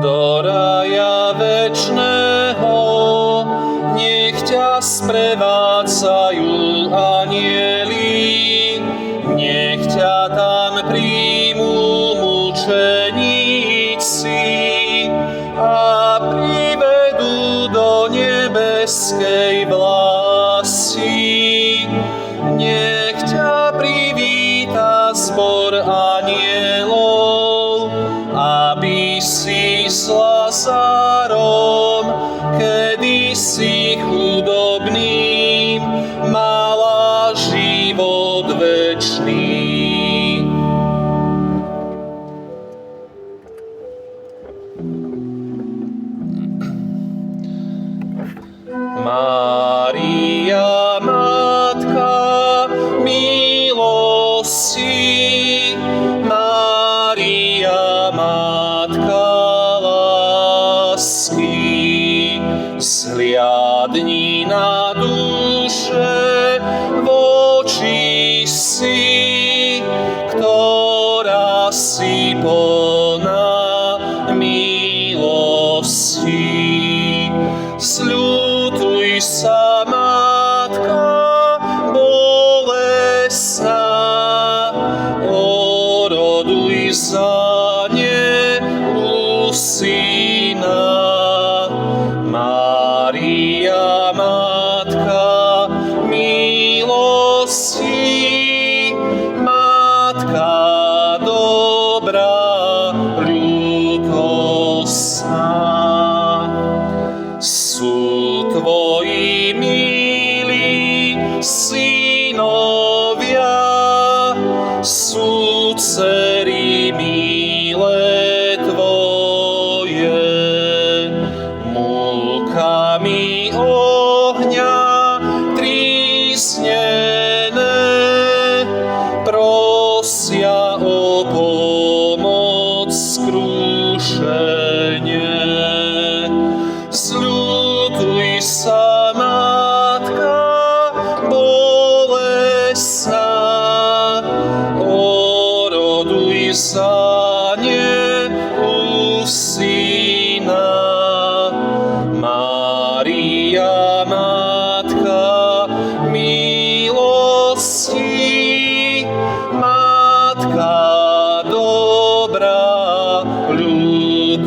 do raja večného, nech ťa sprevádzajú anjeli, nech ťa tam príjmú mučeníci a privedú do nebeskej vlasti. Nech ťa privíta zbor anjelov, aby si s Lazárom, kedysi chudobným, mala život večný. Mária, Matka milosti, Mária, Matka lásky, zhliadni na duše vočistí, ktorá si plná milosti. Sľutuj sa, Matka bolestná, oroduj za ne u syna. Mária, Matka milosti, Matka dobrá, ľútostná. Sú tvoji milí synovia, sú dcery milé tvoje, múkami ohňa trísnené, prosia o pomoc skrúšenie. Sľutuj sa, Matka bolestná, oroduj za ne u syna. Mária, Matka milosti, Matka dobrá, ľútostná.